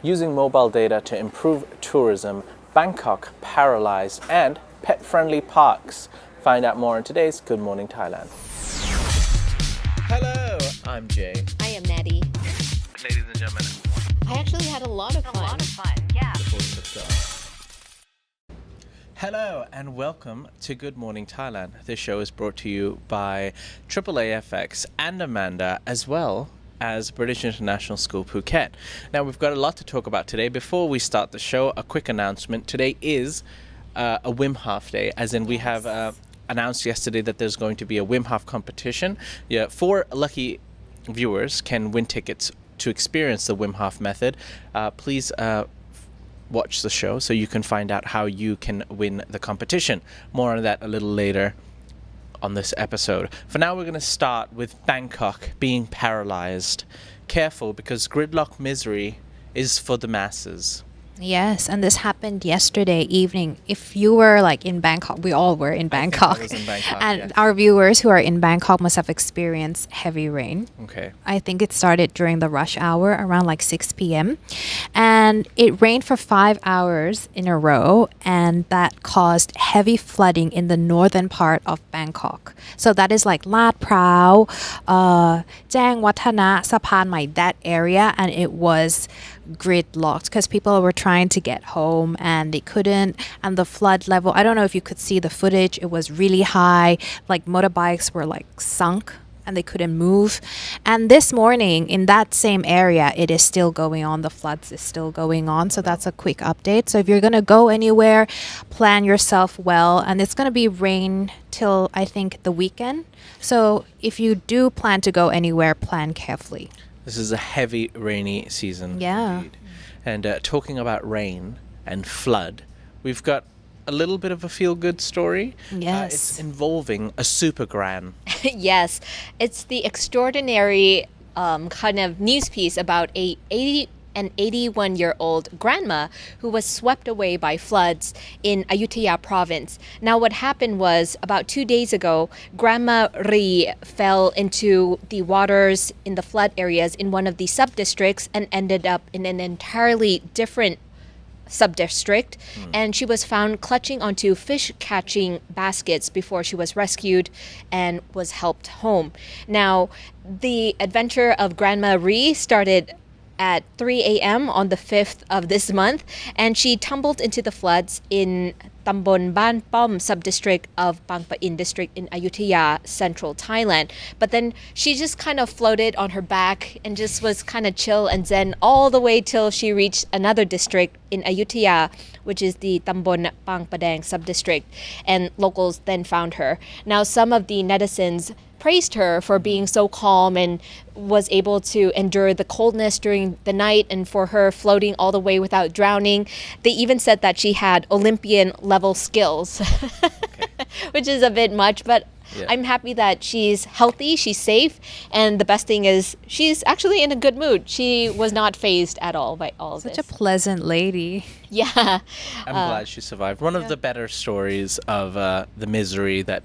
using mobile data to improve tourism, Bangkok paralyzed, and pet-friendly parks. Find out more in today's Good Morning Thailand. Hello, I'm Jay. I am Nettie. Ladies and gentlemen, I actually had a lot of fun. Hello and welcome to Good Morning Thailand. This show is brought to you by AAAFX and Amanda, as well as British International School Phuket. Now we've got a lot to talk about today. Before we start the show, a quick announcement. Today is a Wim Hof day, as in we have announced yesterday that there's going to be a Wim Hof competition. 4 lucky viewers can win tickets to experience the Wim Hof method. Please watch the show so you can find out how you can win the competition. More on that a little later on this episode. For now, we're going to start with Bangkok being paralyzed. Careful, because gridlock misery is for the masses. Yes, and this happened yesterday evening. If you were in Bangkok, we all were in Bangkok. I was in Bangkok, and yes. Our viewers who are in Bangkok must have experienced heavy rain. Okay. I think it started during the rush hour around 6 p.m. And it rained for 5 hours in a row, and that caused heavy flooding in the northern part of Bangkok. So that is Lad Prao, Jang Watana, Sapan Mai, that area, and it was gridlocked because people were trying to get home and they couldn't, and the flood level, I don't know if you could see the footage, it was really high. Motorbikes were sunk and they couldn't move. And this morning in that same area, it is still going on, the floods is still going on. So that's a quick update. So if you're going to go anywhere, plan yourself well, and it's going to be rain till I think the weekend. So if you do plan to go anywhere, plan carefully. This is a heavy rainy season. Yeah. Indeed. And talking about rain and flood, we've got a little bit of a feel-good story. Yes. It's involving a super gran. Yes, it's the extraordinary kind of news piece about an 81-year-old grandma who was swept away by floods in Ayutthaya province. Now what happened was, about 2 days ago, Grandma Ri fell into the waters in the flood areas in one of the sub-districts and ended up in an entirely different sub-district, and she was found clutching onto fish catching baskets before she was rescued and was helped home. Now the adventure of Grandma Ri started at 3 a.m. on the 5th of this month, and she tumbled into the floods in Tambon Ban Pom sub-district of Bang Pa-in district in Ayutthaya, central Thailand. But then she just kind of floated on her back and just was kind of chill and zen all the way till she reached another district in Ayutthaya, which is the Tambon Pang Padang sub-district, and locals then found her. Now some of the netizens praised her for being so calm and was able to endure the coldness during the night, and for her floating all the way without drowning. They even said that she had Olympian level skills, which is a bit much, but yeah. I'm happy that she's healthy, she's safe, and the best thing is she's actually in a good mood. She was not fazed at all by all Such this. a pleasant lady. Yeah. I'm glad she survived. One of the better stories of the misery that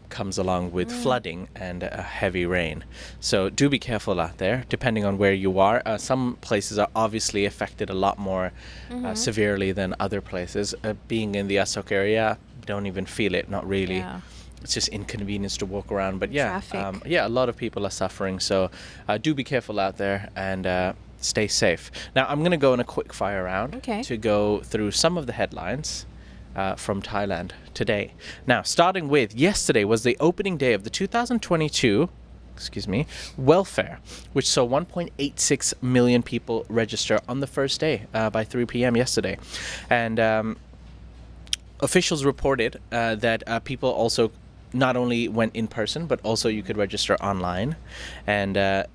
comes along with flooding and heavy rain. So do be careful out there, depending on where you are. Some places are obviously affected a lot more severely than other places. Being in the Asok area, don't even feel it, not really. Yeah. It's just inconvenience to walk around. But yeah, Traffic. a lot of people are suffering. So do be careful out there and stay safe. Now I'm going to go in a quick fire round to go through some of the headlines from Thailand today. Now, starting with yesterday was the opening day of the 2022 welfare, which saw 1.86 million people register on the first day by 3 p.m. yesterday. And officials reported that people also not only went in person, but also you could register online. And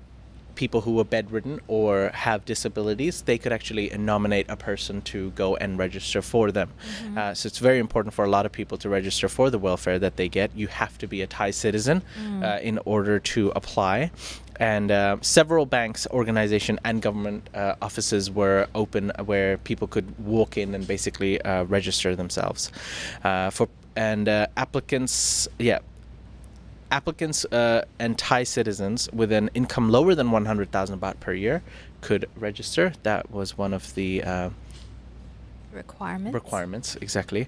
people who were bedridden or have disabilities, they could actually nominate a person to go and register for them. So it's very important for a lot of people to register for the welfare that they get. You have to be a Thai citizen in order to apply. And several banks, organization, and government offices were open where people could walk in and basically register themselves. Applicants applicants and Thai citizens with an income lower than 100,000 baht per year could register. That was one of the requirements, exactly.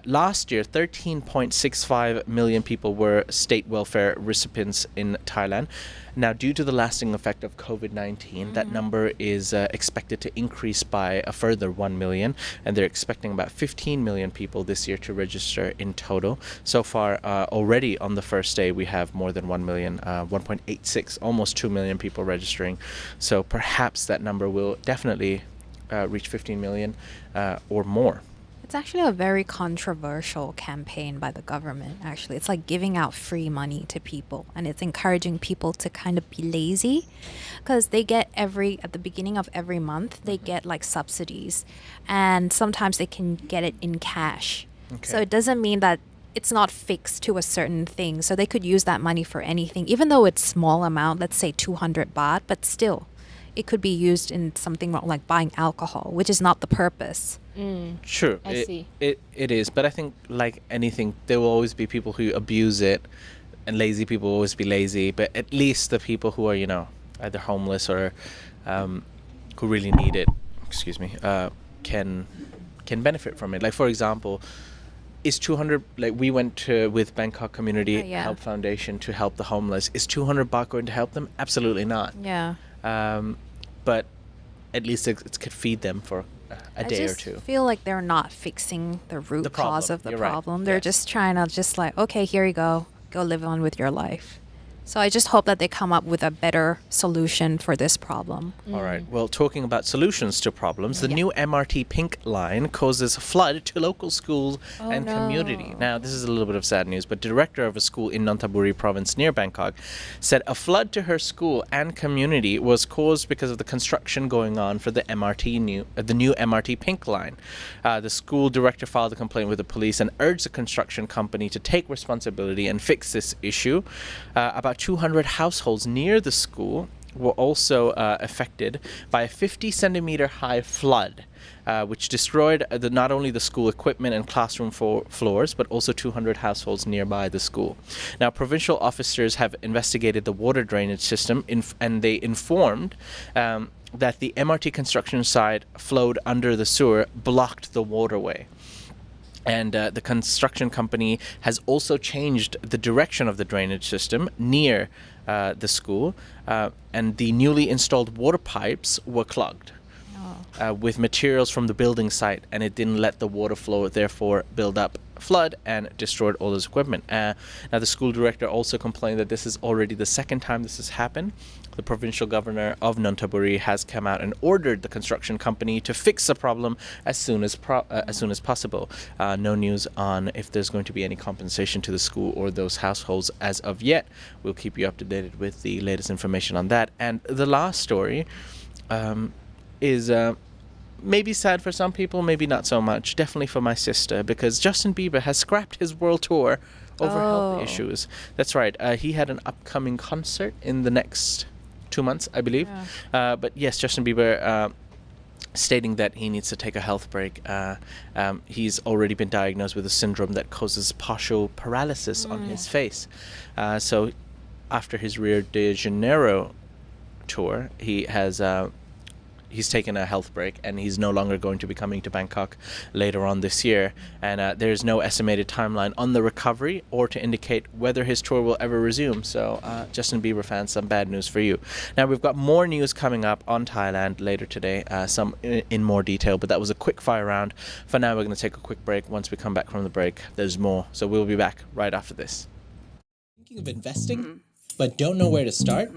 Last year, 13.65 million people were state welfare recipients in Thailand. Now, due to the lasting effect of COVID-19, that number is expected to increase by a further 1 million, and they're expecting about 15 million people this year to register in total. So far, already on the first day, we have more than 1 million, 1.86, almost 2 million people registering. So perhaps that number will definitely reach 15 million or more. It's actually a very controversial campaign by the government, actually. It's like giving out free money to people, and it's encouraging people to kind of be lazy because they get at the beginning of every month, they get like subsidies, and sometimes they can get it in cash. Okay. So it doesn't mean that it's not fixed to a certain thing. So they could use that money for anything, even though it's small amount, let's say 200 baht, but still. It could be used in something like buying alcohol, which is not the purpose. True. I see. It is. But I think like anything, there will always be people who abuse it, and lazy people will always be lazy. But at least the people who are, either homeless or who really need it, can benefit from it. Like, for example, is 200, like we went with Bangkok Community Help Foundation to help the homeless. Is 200 baht going to help them? Absolutely not. Yeah. But at least it could feed them for a day or two. I just feel like they're not fixing the root cause of the problem. Right. They're just trying to okay, here you go live on with your life. So I just hope that they come up with a better solution for this problem. All right. Well, talking about solutions to problems, the new MRT Pink Line causes flood to local schools and community. Now, this is a little bit of sad news, but director of a school in Nonthaburi province near Bangkok said a flood to her school and community was caused because of the construction going on for the new MRT Pink Line. The school director filed a complaint with the police and urged the construction company to take responsibility and fix this issue. About 200 households near the school were also affected by a 50-centimeter high flood, which destroyed not only the school equipment and classroom floors, but also 200 households nearby the school. Now, provincial officers have investigated the water drainage system, and they informed that the MRT construction site flowed under the sewer blocked the waterway. And the construction company has also changed the direction of the drainage system near the school, and the newly installed water pipes were clogged with materials from the building site, and it didn't let the water flow, therefore build up flood and destroyed all this equipment. Now, the school director also complained that this is already the second time this has happened. The provincial governor of Nonthaburi has come out and ordered the construction company to fix the problem as soon as possible. No news on if there's going to be any compensation to the school or those households as of yet. We'll keep you up to date with the latest information on that. And the last story is maybe sad for some people, maybe not so much. Definitely for my sister, because Justin Bieber has scrapped his world tour over health issues. That's right. He had an upcoming concert in the next 2 months, I believe. But yes, Justin Bieber stating that he needs to take a health break. He's already been diagnosed with a syndrome that causes partial paralysis on his face. So after his Rio de Janeiro tour, he's taken a health break, and he's no longer going to be coming to Bangkok later on this year. And there's no estimated timeline on the recovery or to indicate whether his tour will ever resume. So Justin Bieber fans, some bad news for you. Now, we've got more news coming up on Thailand later today, some in more detail, but that was a quick fire round. For now, we're going to take a quick break. Once we come back from the break, there's more. So we'll be back right after this. Thinking of investing, but don't know where to start?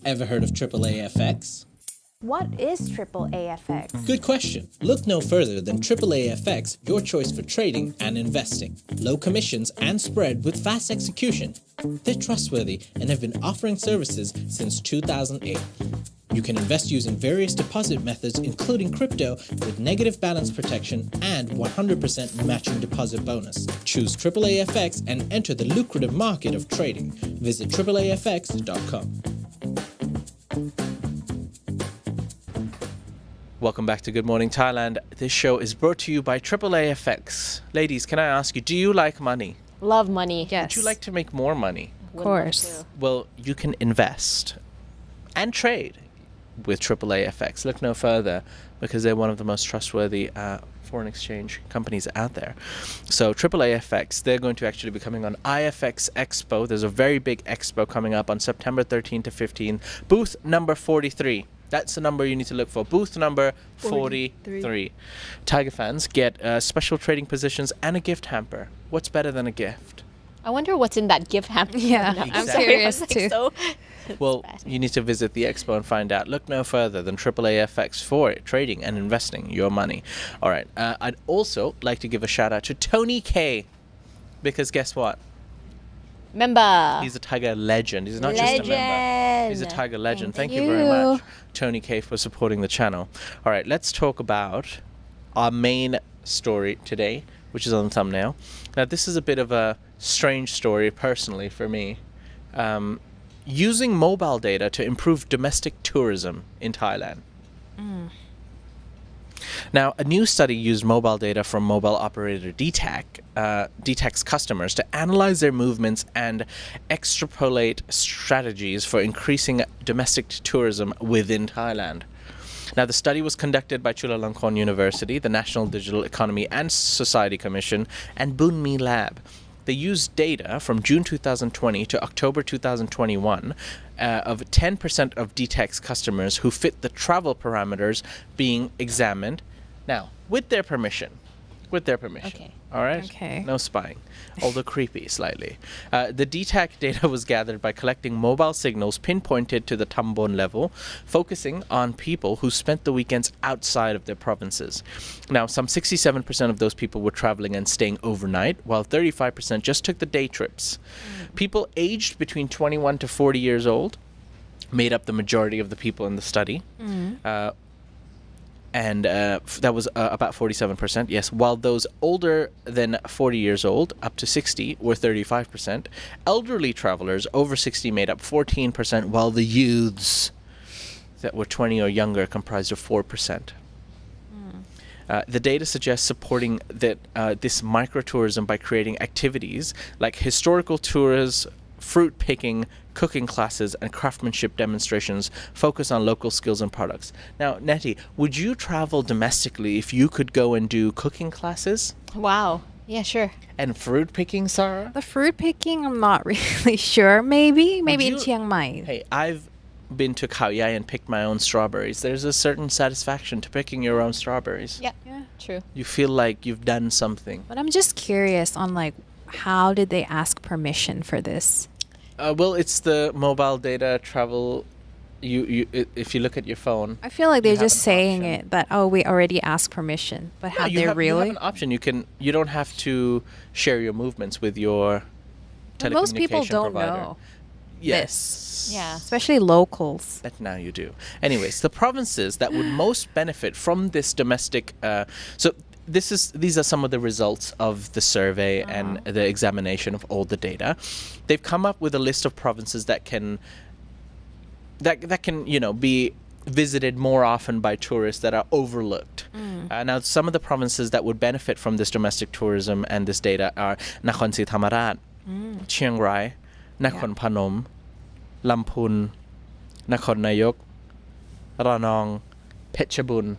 Ever heard of AAAFX? What is AAAFX? Good question. Look no further than AAAFX, your choice for trading and investing. Low commissions and spread with fast execution. They're trustworthy and have been offering services since 2008. You can invest using various deposit methods, including crypto, with negative balance protection and 100% matching deposit bonus. Choose AAAFX and enter the lucrative market of trading. Visit AAAFX.com. Welcome back to Good Morning Thailand. This show is brought to you by AAAFX. Ladies, can I ask you, do you like money? Love money. Yes. Would you like to make more money? Would love course. to. Well, you can invest and trade with AAA FX. Look no further because they're one of the most trustworthy foreign exchange companies out there. So AAA FX, they're going to actually be coming on IFX Expo. There's a very big expo coming up on September 13 to 15. Booth number 43. That's the number you need to look for. Booth number 43. Tiger fans get special trading positions and a gift hamper. What's better than a gift? I wonder what's in that gift hamper. Yeah, No, I'm sorry, curious like too. so- Well, you need to visit the expo and find out. Look no further than AAA FX for it, trading and investing your money. All right. I'd also like to give a shout out to Tony K. Because guess what? Member. He's a Tiger legend. He's not just a member. He's a Legend. Tiger legend. Thank Thank you very you. much, Tony K, for supporting the channel. All right, let's talk about our main story today, which is on the thumbnail. Now, this is a bit of a strange story personally for me. Using mobile data to improve domestic tourism in Thailand. Now, a new study used mobile data from mobile operator DTAC's customers to analyze their movements and extrapolate strategies for increasing domestic tourism within Thailand. Now, the study was conducted by Chulalongkorn University, the National Digital Economy and Society Commission, and Bunmi Lab. They used data from June 2020 to October 2021 of 10% of DTEC's customers who fit the travel parameters being examined. Now, with their permission. Okay. All right? Okay. No spying. Although creepy slightly. The DTAC data was gathered by collecting mobile signals pinpointed to the Tambon level, focusing on people who spent the weekends outside of their provinces. Now, some 67% of those people were traveling and staying overnight, while 35% just took the day trips. People aged between 21 to 40 years old made up the majority of the people in the study. And that was about 47%, yes. While those older than 40 years old, up to 60, were 35%. Elderly travelers over 60 made up 14%, while the youths that were 20 or younger comprised of 4%. The data suggests supporting that this microtourism by creating activities like historical tours, fruit picking, cooking classes, and craftsmanship demonstrations focus on local skills and products. Now, Nettie, would you travel domestically if you could go and do cooking classes? Wow. Yeah, sure. And fruit picking, Sarah? The fruit picking, I'm not really sure. Maybe in you- Chiang Mai. Hey, I've been to Khao Yai and picked my own strawberries. There's a certain satisfaction to picking your own strawberries. Yeah. Yeah. True. You feel like you've done something. But I'm just curious on like how did they ask permission for this? Well, it's the mobile data travel. If you look at your phone, I feel like You they're have just an saying option. it that we already asked permission, but have you they have, you really? have an option. You don't have to share your movements with your But telecommunication most people don't provider. know, Yes. Yeah. especially locals. But now you do. Anyways, the provinces that would most benefit from this domestic. These are some of the results of the survey and the examination of all the data. They've come up with a list of provinces that can be visited more often by tourists that are overlooked. Now, some of the provinces that would benefit from this domestic tourism and this data are Nakhon Si Thammarat, Chiang Rai, Nakhon Phanom, Lamphun, Nakhon Nayok, Ranong, Phetchabun,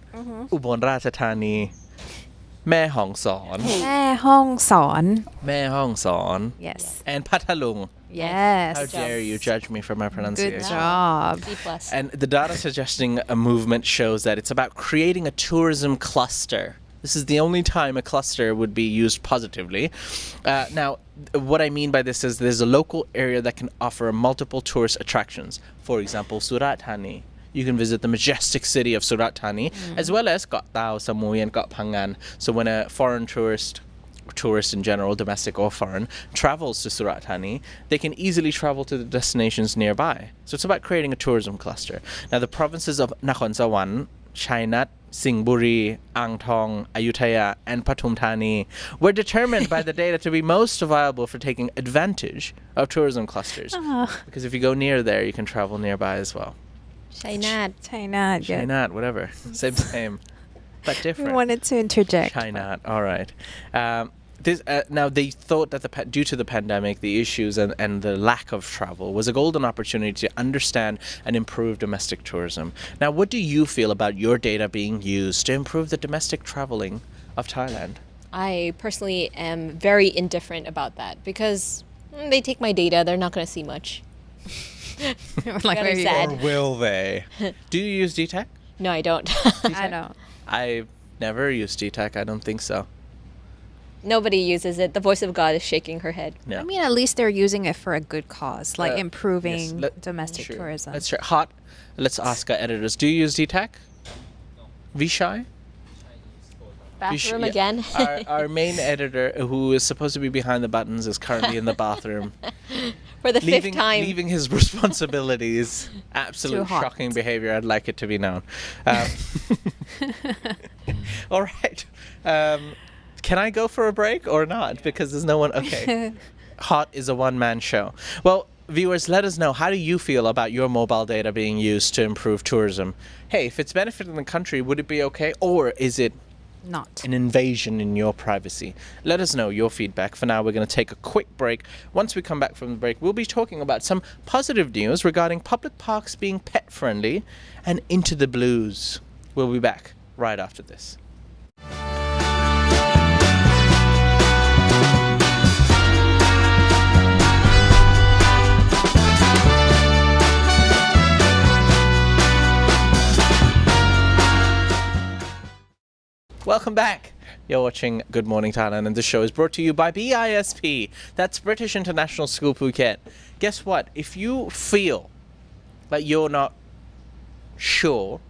Ubon Ratchathani, Mae Hong Son, แม่ฮ่องสอน Mae Hong Son, Yes. and Pathalung. Yes. How dare you judge me for my pronunciation? Good job. C plus. And the data suggesting a movement shows that it's about creating a tourism cluster. This is the only time a cluster would be used positively. Now, what I mean by this is there's a local area that can offer multiple tourist attractions. For example, Surat Thani. You can visit the majestic city of Surat Thani, as well as Koh Tao, Samui, and Koh Phangan. So when a foreign tourist in general, domestic or foreign, travels to Surat Thani, they can easily travel to the destinations nearby. So it's about creating a tourism cluster. Now, the provinces of Nakhon Sawan, Chainat, Singburi, Ang Thong, Ayutthaya, and Pathum Thani were determined by the data to be most viable for taking advantage of tourism clusters. Because if you go near there, you can travel nearby as well. Chainat. China. Yeah. Chainat, whatever. Same, but We different. wanted to interject. Chainat, all right. This, now, they thought that due to the pandemic, the issues and the lack of travel was a golden opportunity to understand and improve domestic tourism. Now, what do you feel about your data being used to improve the domestic traveling of Thailand? I personally am very indifferent about that because they take my data, they're not going to see much. Like Very maybe- sad. Or will they? Do you use DTAC? No, I don't. I don't. I've never used DTAC. I don't think so. Nobody uses it. The voice of God is shaking her head. No. I mean, at least they're using it for a good cause, like Yes, improving let- domestic sure. tourism. Let's try. Hot. Let's ask our editors. Do you use DTAC? Vishai? Bathroom Yeah. again. Our main editor, who is supposed to be behind the buttons, is currently in the bathroom. For the fifth time. Leaving his responsibilities. Absolute Too hot. shocking behavior. I'd like it to be known. All right. Can I go for a break or not? Because there's no one. Okay. Hot is a one-man show. Well, viewers, let us know, how do you feel about your mobile data being used to improve tourism? Hey, if it's benefiting the country, would it be okay? Or is it Not. an invasion in your privacy? Let us know your feedback. For now, we're going to take a quick break. Once we come back from the break, we'll be talking about some positive news regarding public parks being pet friendly and into the blues. We'll be back right after this. Welcome back. You're watching Good Morning Thailand, and this show is brought to you by BISP. That's British International School Phuket. Guess what? If you feel like you're not sure,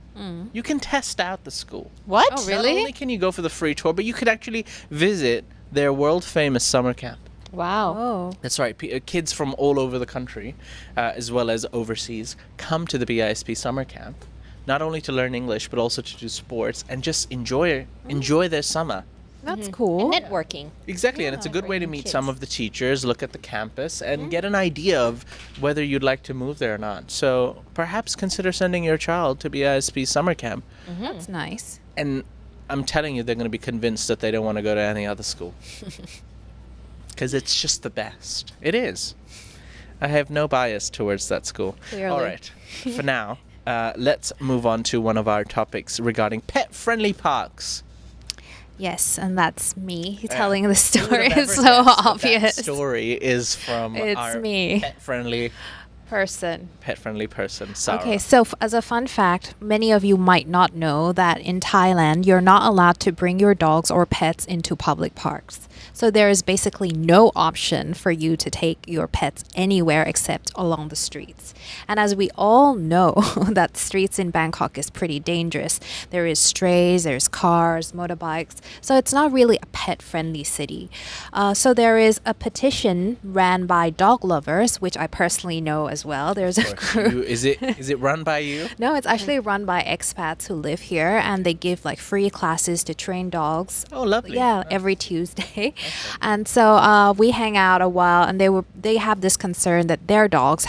you can test out the school. What? Oh, really? Not only can you go for the free tour, but you could actually visit their world-famous summer camp. Wow. Oh. That's right. Kids from all over the country, as well as overseas, come to the BISP summer camp, not only to learn English, but also to do sports and just enjoy their summer. That's cool. And networking. Exactly, and it's a good way to bringing meet kids. some of the teachers, look at the campus, and get an idea of whether you'd like to move there or not. So perhaps consider sending your child to BISP summer camp. That's nice. And I'm telling you, they're going to be convinced that they don't want to go to any other school. Because it's just the best. It is. I have no bias towards that school. Clearly. All right, for now, let's move on to one of our topics regarding pet-friendly parks. Yes, and that's me telling the Who would story. have It's ever so guessed that obvious. That story is from It's our me. pet-friendly person, Sarah. Okay, so as a fun fact, many of you might not know that in Thailand, you're not allowed to bring your dogs or pets into public parks. So there is basically no option for you to take your pets anywhere except along the streets. And as we all know, that streets in Bangkok is pretty dangerous. There is strays, there's cars, motorbikes. So it's not really a pet-friendly city. So there is a petition ran by dog lovers, which I personally know as well. There's a group. Is it run by you? No, it's actually run by expats who live here, and they give like free classes to train dogs. Oh, lovely. Yeah, every Tuesday. And so we hang out a while, and they have this concern that their dogs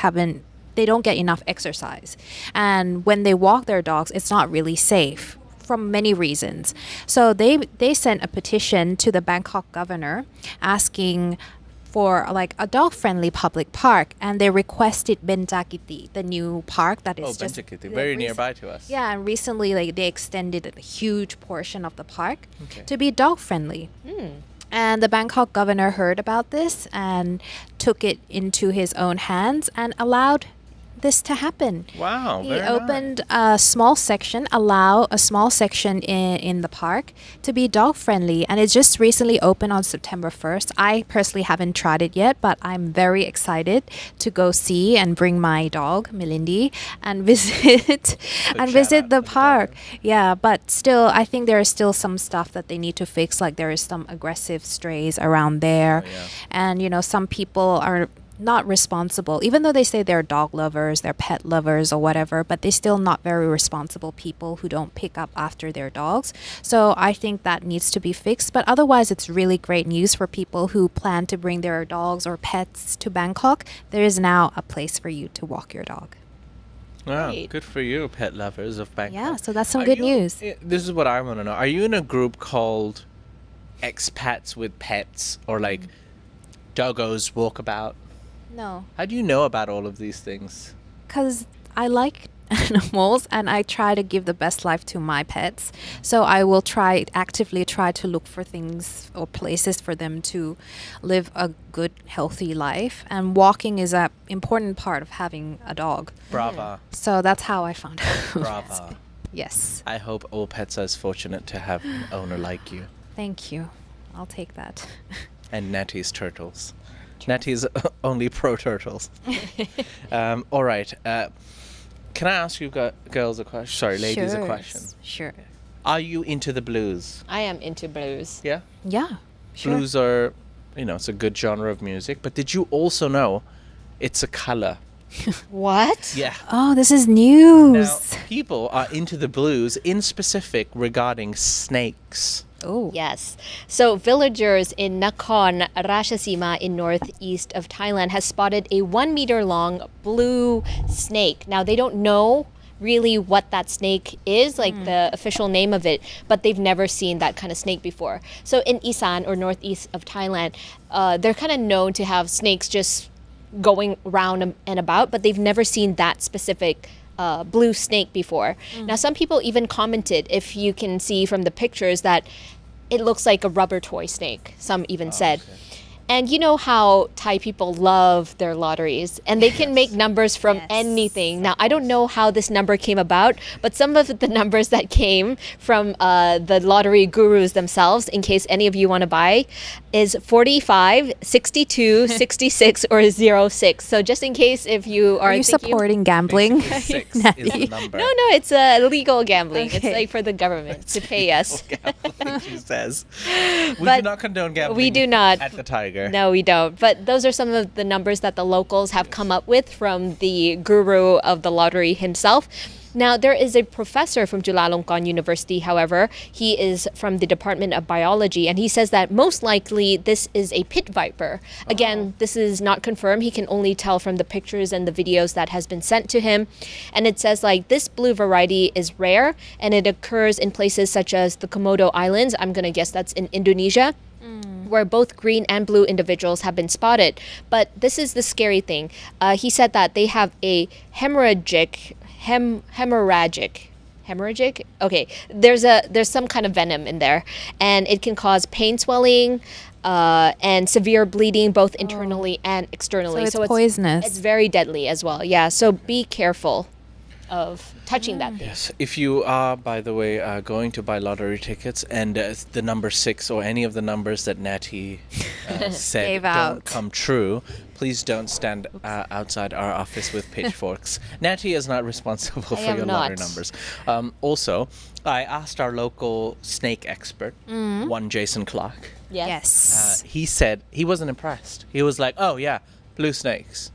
they don't get enough exercise, and when they walk their dogs, it's not really safe from many reasons. So they sent a petition to the Bangkok governor asking for like a dog-friendly public park, and they requested Benjakiti, the new park that is just Benjakiti, very nearby to us. Yeah, and recently like they extended a huge portion of the park Okay. to be dog-friendly. And the Bangkok governor heard about this and took it into his own hands and allowed this to happen. Wow, He very opened a small section in the park to be dog friendly, and it just recently opened on September 1st. I personally haven't tried it yet, but I'm very excited to go see and bring my dog Milindi and visit shout out the to the park. Yeah, but still I think there is still some stuff that they need to fix, like there is some aggressive strays around there. Oh, yeah. And some people are not responsible, even though they say they're dog lovers, they're pet lovers or whatever, but they're still not very responsible people who don't pick up after their dogs. So I think that needs to be fixed. But otherwise, it's really great news for people who plan to bring their dogs or pets to Bangkok. There is now a place for you to walk your dog. Wow, Great. good for you, pet lovers of Bangkok. Yeah, so that's some Are good you- news. This is what I want to know. Are you in a group called expats with pets or like doggos walk about? No, How do you know about all of these things? because I like animals and I try to give the best life to my pets. So I will actively try to look for things or places for them to live a good, healthy life. And walking is an important part of having a dog. Brava. So that's how I found out. Brava. Yes. I hope all pets are as fortunate to have an owner like you. Thank you. I'll take that. And Nettie's turtles. Nettie's only pro turtles. All right. Can I ask you girls a question? Sorry, ladies a question. Sure. Are you into the blues? I am into blues. Yeah? Yeah. Sure. Blues are, it's a good genre of music. But did you also know it's a color? What? Yeah. Oh, this is Now, news. people are into the blues in specific regarding snakes. Oh. Yes. So villagers in Nakhon Ratchasima in northeast of Thailand has spotted a 1 meter long blue snake. Now they don't know really what that snake is, like the official name of it, but they've never seen that kind of snake before. So in Isan or northeast of Thailand, they're kind of known to have snakes just going round and about, but they've never seen that specific blue snake before. Now, some people even commented, if you can see from the pictures, that it looks like a rubber toy snake, some even said. Okay. And you know how Thai people love their lotteries and they can make numbers from Yes. anything. Now, I don't know how this number came about, but some of the numbers that came from the lottery gurus themselves, in case any of you want to buy, is 45, 62, 66, or 06. So just in case if you are Are you thinking, supporting gambling? Basically, 6 is the number. No, it's legal gambling. It's Okay. like for the government to pay us. Gambling, she says. We But do not condone gambling. we do not. At the Thaiger. No, we don't. But those are some of the numbers that the locals have come up with from the guru of the lottery himself. Now, there is a professor from Chulalongkorn University, however. He is from the Department of Biology, and he says that most likely this is a pit viper. Again, this is not confirmed. He can only tell from the pictures and the videos that has been sent to him. And it says like this blue variety is rare, and it occurs in places such as the Komodo Islands. I'm going to guess that's in Indonesia, where both green and blue individuals have been spotted. But this is the scary thing. He said that they have a hemorrhagic. Okay, there's some kind of venom in there, and it can cause pain, swelling, and severe bleeding, both internally and externally. So it's poisonous. It's very deadly as well. Yeah, so be careful of touching that thing. Yes. If you are, by the way, going to buy lottery tickets and the number 6 or any of the numbers that Natty said Gave don't out. come true, please don't stand outside our office with pitchforks. Natty is not responsible for am your lottery not. numbers. Also, I asked our local snake expert, one Jason Clark. Yes. He said he wasn't impressed. He was like, "Oh yeah, blue snakes."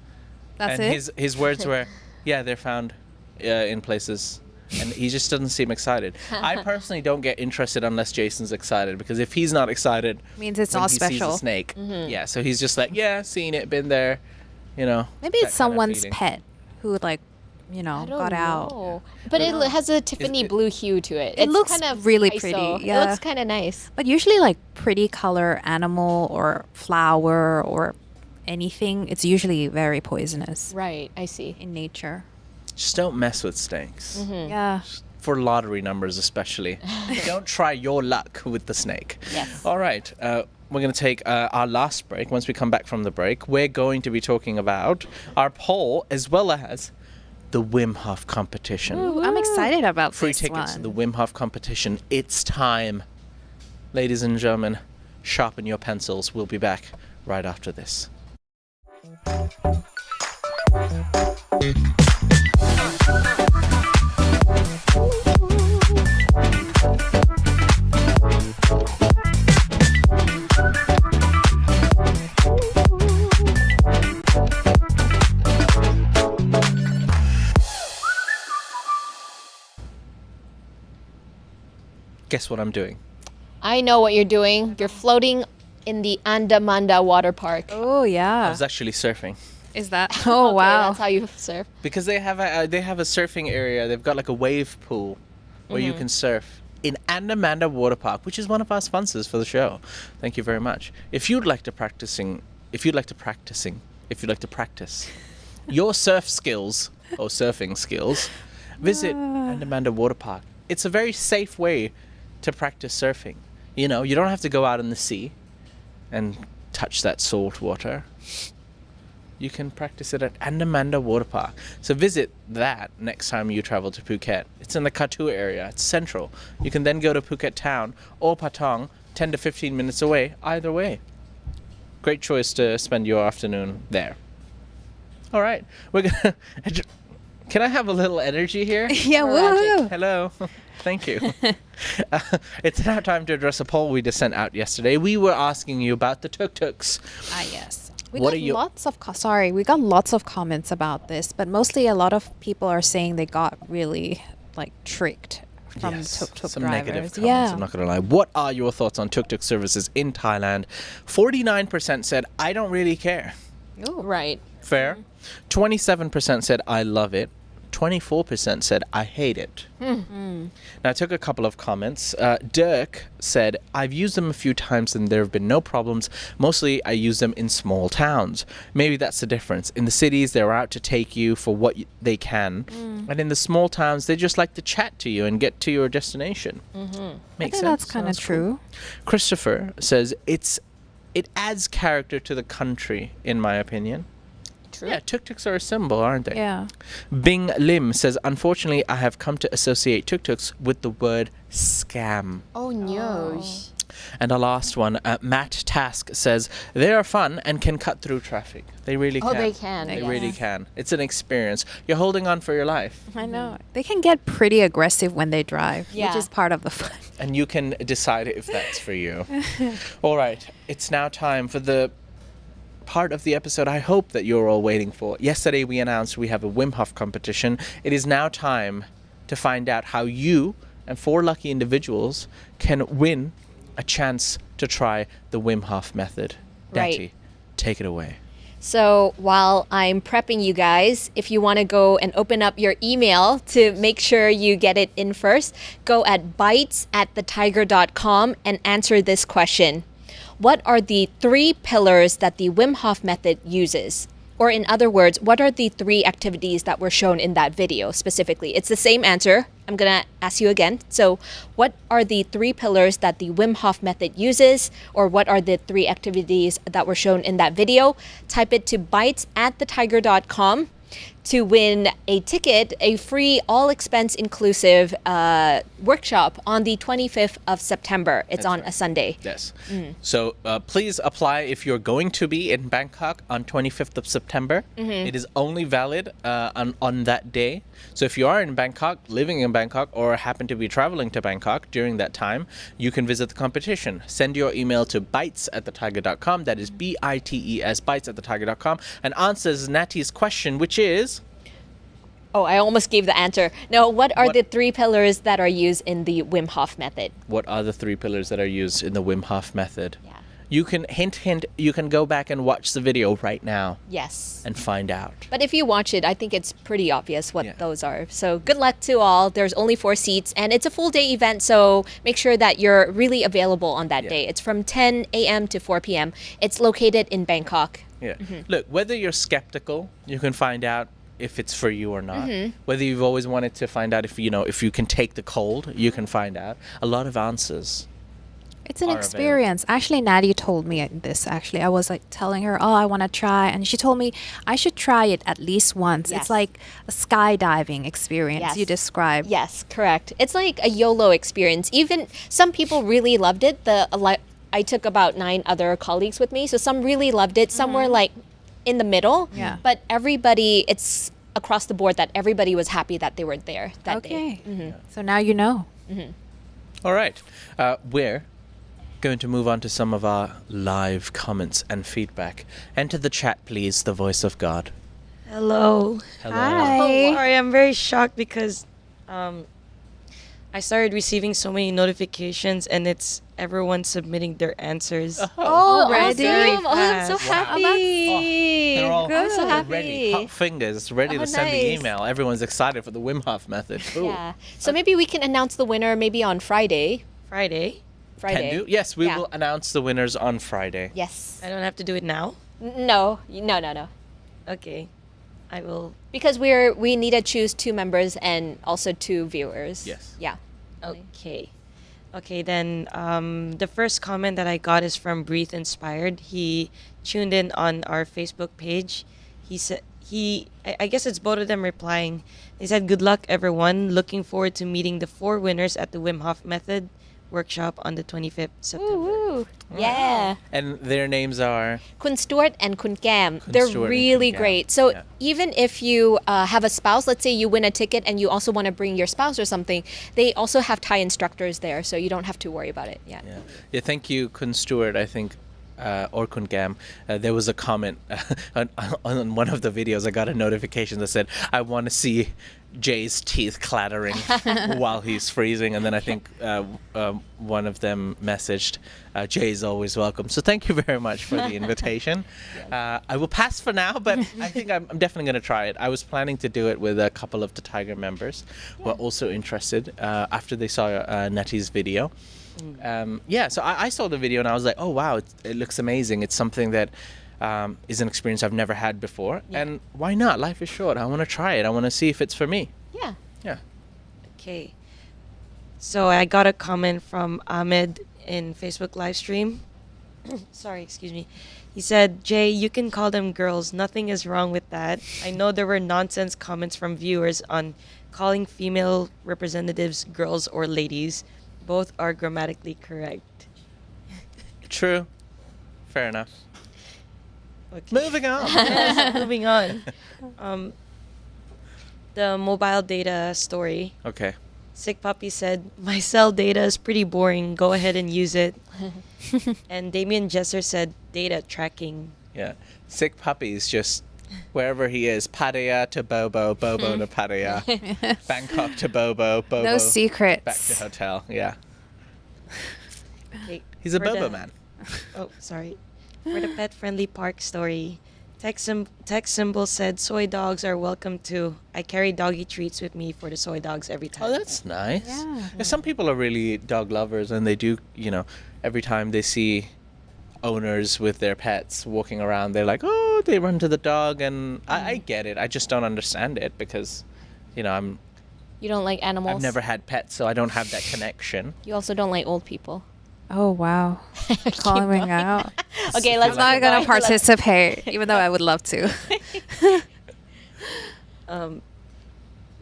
That's and it. his words were, "Yeah, they're found in places," and he just doesn't seem excited. I personally don't get interested unless Jason's excited, because if he's not excited, Means it's when not he sees special. a snake, yeah, so he's just like, yeah, seen it, been there, Maybe that it's kind of someone's feeling. pet who got out. Oh, but it has a Tiffany blue hue to it. It It's looks kind of really ISO. pretty, It yeah. looks kind of nice. But usually like pretty color animal or flower or anything, it's usually very poisonous Right, I see. in nature. Just don't mess with snakes. Yeah. For lottery numbers especially. Don't try your luck with the snake. Yes. All right. We're going to take our last break. Once we come back from the break, we're going to be talking about our poll as well as the Wim Hof competition. Ooh, I'm excited about Free this tickets one. to the Wim Hof competition. It's time. Ladies and gentlemen, sharpen your pencils. We'll be back right after this. Guess what I'm doing? I know what you're doing. You're floating in the Andamanda water park. Oh I yeah. was actually surfing. Is that? Oh Okay, wow. That's how you surf. Because they have a surfing area. They've got like a wave pool where you can surf. in Andamanda Water Park, which is one of our sponsors for the show. Thank you very much. If you'd like to practice your surf skills or surfing skills, visit Andamanda Water Park. It's a very safe way to practice surfing. You know, you don't have to go out in the sea and touch that salt water. You can practice it at Andamanda Water Park. So visit that next time you travel to Phuket. It's in the Katu area. It's central. You can then go to Phuket town or Patong, 10 to 15 minutes away, either way. Great choice to spend your afternoon there. All right. We're gonna. Can I have a little energy here? Yeah, woo! Hello. Thank you. It's now time to address a poll we just sent out yesterday. We were asking you about the tuk-tuks. Yes. We What got are you- we got lots of comments about this, but mostly a lot of people are saying they got really like tricked from tuk-tuk some drivers. negative comments, Yeah. I'm not going to lie. What are your thoughts on tuk-tuk services in Thailand? 49% said, I don't really care. Right. Fair. 27% said, I love it. 24% said, I hate it. Now, I took a couple of comments. Dirk said, I've used them a few times and there have been no problems. Mostly, I use them in small towns. Maybe that's the difference. In the cities, they're out to take you for what they can. And in the small towns, they just like to chat to you and get to your destination. Makes I think sense. that's kind of Sounds cool. true. Christopher says, it adds character to the country, in my opinion. True. Yeah, tuk-tuks are a symbol, aren't they? Yeah. Bing Lim says, unfortunately, I have come to associate tuk-tuks with the word scam. Oh no. And our last one, Matt Task says, they are fun and can cut through traffic. They really can. Oh, they can. They yes. really can. It's an experience. You're holding on for your life. I know. They can get pretty aggressive when they drive, Yeah. which is part of the fun. And you can decide if that's for you. All right. It's now time for the part of the episode I hope that you're all waiting for. Yesterday we announced we have a Wim Hof competition. It is now time to find out how you and 4 lucky individuals can win a chance to try the Wim Hof method. Right. Dati, take it away. So while I'm prepping you guys, if you want to go and open up your email to make sure you get it in first, go at bites@thethaiger.com and answer this question. What are the 3 pillars that the Wim Hof method uses? Or in other words, what are the 3 activities that were shown in that video specifically? It's the same answer. I'm going to ask you again. So what are the 3 pillars that the Wim Hof method uses? Or what are the 3 activities that were shown in that video? Type it to bites@thethaiger.com to win a ticket, a free all-expense inclusive workshop on the 25th of September. It's on a Sunday. Yes. So please apply if you're going to be in Bangkok on 25th of September. It is only valid on that day. So if you are in Bangkok, living in Bangkok, or happen to be traveling to Bangkok during that time, you can visit the competition. Send your email to bites@thethaiger.com. That is BITES, bites@thethaiger.com, and answers Nati's question, which is... Oh, I almost gave the answer. No, what are the 3 pillars that are used in the Wim Hof method? What are the 3 pillars that are used in the Wim Hof method? Yeah. You can, hint, you can go back and watch the video right now Yes. and find out. But if you watch it, I think it's pretty obvious what Yeah. those are. So good luck to all. There's only 4 seats and it's a full day event. So make sure that you're really available on that day. It's from 10 a.m. to 4 p.m. It's located in Bangkok. Yeah. Look, whether you're skeptical, you can find out if it's for you or not. Whether you've always wanted to find out if you can take the cold, you can find out. A lot of answers. It's an are experience. Actually, Natty told me this. Actually, I was like telling her, "Oh, I want to try," and she told me I should try it at least once. Yes. It's like a skydiving experience Yes. you described. Yes, correct. It's like a YOLO experience. Even some people really loved it. I took about 9 other colleagues with me. So some really loved it. Some were like in the middle. Yeah. But everybody, it's across the board that everybody was happy that they were there that day. Okay. So now you know. All right. We're going to move on to some of our live comments and feedback. Enter the chat, please, the voice of God. Hello. Hello. Hi. Sorry, I'm very shocked because I started receiving so many notifications, and it's everyone submitting their answers. Already? Very Awesome. Oh, I'm so fast. happy. They're all I'm so happy. ready, hot fingers, ready Oh, to send the nice. email. Everyone's excited for the Wim Hof method. Ooh. Yeah. So maybe we can announce the winner maybe on Friday. Friday. Can do? Yes, we Yeah. will announce the winners on Friday. Yes. I don't have to do it now. No. Okay. I will. Because we need to choose 2 members and also 2 viewers. Yes. Yeah. Okay. Okay, then the first comment that I got is from Breathe Inspired. He tuned in on our Facebook page. He said I guess it's both of them replying. He said, "Good luck, everyone. Looking forward to meeting the 4 winners at the Wim Hof Method workshop on the 25th September." Woo. Yeah. And their names are Kun Stuart and Kun Gam. They're Stuart and really Kun Gam. great. So Yeah. even if you have a spouse, let's say you win a ticket and you also want to bring your spouse or something, they also have Thai instructors there, so you don't have to worry about it. Yeah. Yeah, thank you, Kun Stewart, I think, or Kun Gam. There was a comment on one of the videos. I got a notification that said, "I want to see Jay's teeth clattering while he's freezing." And then I think one of them messaged, "Jay's always welcome." So thank you very much for the invitation. I will pass for now, but I think I'm definitely going to try it. I was planning to do it with a couple of the Thaiger members who are also interested after they saw Neti's video. So I saw the video and I was like, oh wow, it looks amazing. It's something that is an experience I've never had before, and why not? Life is short. I want to try it. I want to see if it's for me. Yeah. Okay. So I got a comment from Ahmed in Facebook live stream. Sorry, excuse me. He said, "Jay, you can call them girls. Nothing is wrong with that. I know there were nonsense comments from viewers on calling female representatives girls or ladies. Both are grammatically correct." True. Fair enough. Okay. Moving on. Yes, moving on. The mobile data story. Okay. Sick Puppy said, "My cell data is pretty boring. Go ahead and use it." And Damien Jesser said, "Data tracking." Yeah. Sick Puppy's just wherever he is. Pattaya to Bobo, Bobo to Pattaya. Bangkok to Bobo, Bobo. No secrets. Back to hotel. Yeah. Okay, He's a for Bobo the- man. Oh, sorry. For the pet-friendly park story, text symbol said, "Soy dogs are welcome too. I carry doggy treats with me for the soy dogs every time." Oh, that's nice. Yeah. Some people are really dog lovers, and they do, every time they see owners with their pets walking around, they're like, oh, they run to the dog, and I get it. I just don't understand it because, You don't like animals. I've never had pets, so I don't have that connection. You also don't like old people. Oh wow. Calling out. Okay, let's I'm not keep gonna going. participate, even though I would love to.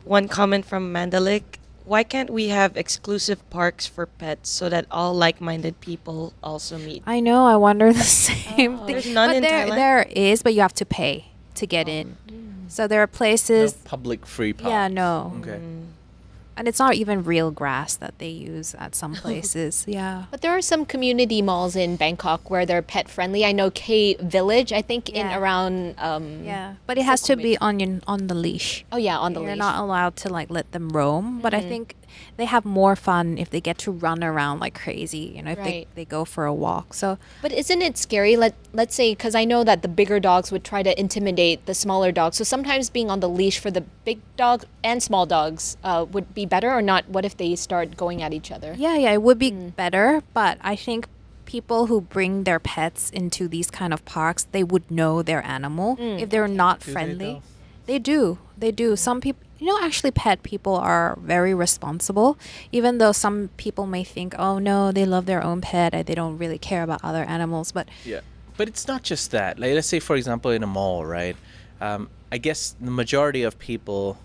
One comment from Mandalik: "Why can't we have exclusive parks for pets so that all like-minded people also meet?" I know. I wonder the same thing. There's none but in Thailand? There is, but you have to pay to get in. So there are No places. public free park. Yeah, no. Okay. And it's not even real grass that they use at some places. Yeah. But there are some community malls in Bangkok where they're pet friendly. I know K Village, I think in Yeah. around Yeah, but it has to be on the leash. Oh yeah, on the You're leash. not allowed to let them roam. But I think they have more fun if they get to run around like crazy. If Right. they go for a walk. So But isn't it scary? Let's say, because I know that the bigger dogs would try to intimidate the smaller dogs. So sometimes being on the leash for the big dogs and small dogs would be better or not? What if they start going at each other? yeah, it would be better. But I think people who bring their pets into these kind of parks, they would know their animal. If they're not Do they, friendly, though? they do. They do. Some people, actually pet people are very responsible. Even though some people may think, oh no, they love their own pet and they don't really care about other animals. But Yeah, but it's not just that. Like, let's say, for example, in a mall, right? I guess the majority of people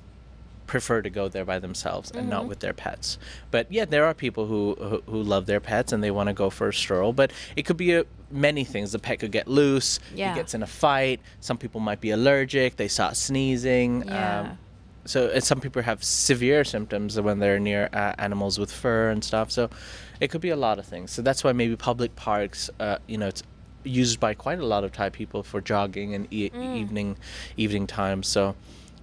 prefer to go there by themselves and not with their pets. But yeah, there are people who love their pets and they want to go for a stroll. But it could be many things. The pet could get loose. Yeah. It gets in a fight. Some people might be allergic. They start sneezing. Yeah. And some people have severe symptoms when they're near animals with fur and stuff. So it could be a lot of things. So that's why maybe public parks, it's used by quite a lot of Thai people for jogging and evening time. So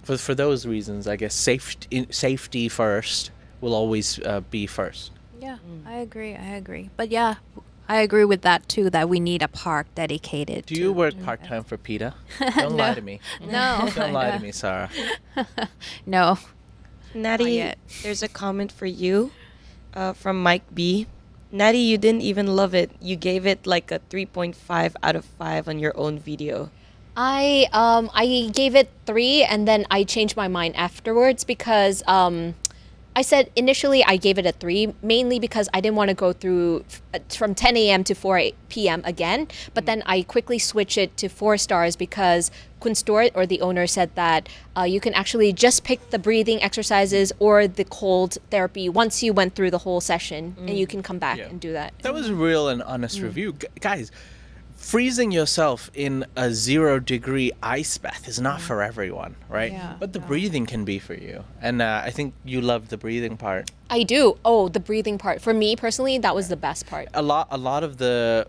for those reasons, I guess safety first, will always be first. Yeah, I agree. But yeah, I agree with that too, that we need a park dedicated Do to you work part-time for PETA? Don't lie to me. No. Don't lie to me, Sarah. No. Natty, yet. there's a comment for you from Mike B. Natty, you didn't even love it. You gave it like a 3.5 out of 5 on your own video. I gave it 3 and then I changed my mind afterwards because I said initially I gave it a 3 mainly because I didn't want to go through from 10 a.m. to 4 p.m. again, but then I quickly switched it to 4 stars because Kun Stewart, or the owner, said that you can actually just pick the breathing exercises or the cold therapy once you went through the whole session and you can come back and do that. That was a real and honest review. Guys, freezing yourself in a 0-degree ice bath is not for everyone, right? Yeah, But the breathing can be for you. And I think you love the breathing part. I do. Oh, the breathing part. For me personally, that was the best part. A lot of the,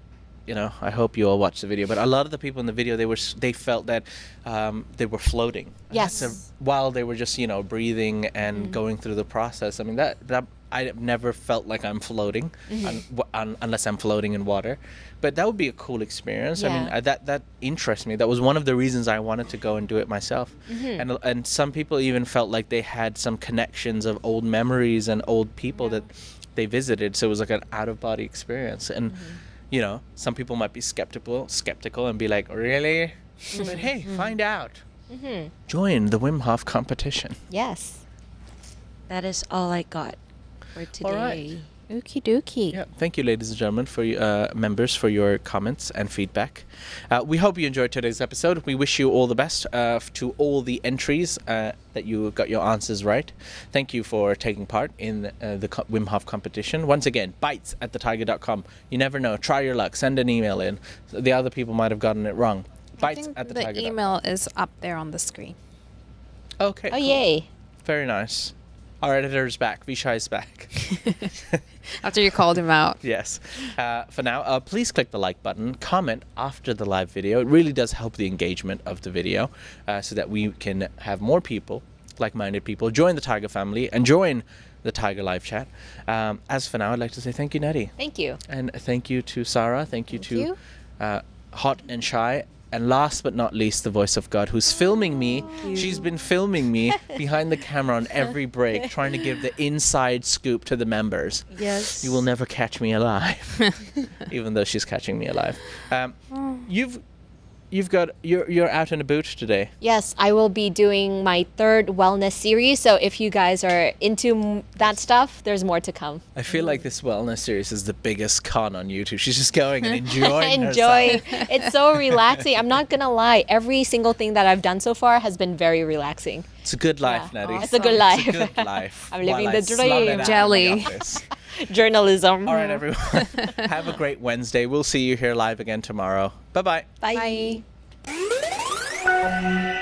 I hope you all watch the video, but a lot of the people in the video, they felt that they were floating. Yes. While they were just, breathing and going through the process. I mean, that I never felt like I'm floating unless I'm floating in water. But that would be a cool experience. Yeah. I mean, that interests me. That was one of the reasons I wanted to go and do it myself. And some people even felt like they had some connections of old memories and old people that they visited. So it was like an out-of-body experience. And, some people might be skeptical and be like, really? But hey, find out. Join the Wim Hof competition. Yes. That is all I got for today. All right. Okie dokie. Yeah, thank you, ladies and gentlemen, for members for your comments and feedback. We hope you enjoyed today's episode. We wish you all the best to all the entries that you got your answers right. Thank you for taking part in the Wim Hof competition. Once again, bites@thetiger.com. You never know. Try your luck. Send an email in. The other people might have gotten it wrong. I think the email is up there on the screen. Okay. Oh, cool. yay. Very nice. Our editor's back. Vishai's back. After you called him out. Yes. For now, please click the like button, comment after the live video. It really does help the engagement of the video so that we can have more people, like-minded people, join the Thaiger family and join the Thaiger live chat. As for now, I'd like to say thank you, Nettie. Thank you. And thank you to Sarah. Thank you to Hot and Shy. And last but not least, the voice of God, who's filming me. She's been filming me behind the camera on every break, trying to give the inside scoop to the members. Yes. You will never catch me alive, even though she's catching me alive. You're out and about today. Yes, I will be doing my 3rd wellness series. So if you guys are into that stuff, there's more to come. I feel like this wellness series is the biggest con on YouTube. She's just going and enjoying Enjoying. herself. It's so relaxing. I'm not going to lie. Every single thing that I've done so far has been very relaxing. It's a good life, Yeah. Nettie. It's a good life. It's a good life. I'm living While the I slum it dream. out in the Jelly. office. Journalism. All right, everyone. Have a great Wednesday. We'll see you here live again tomorrow. Bye-bye. Bye. Bye.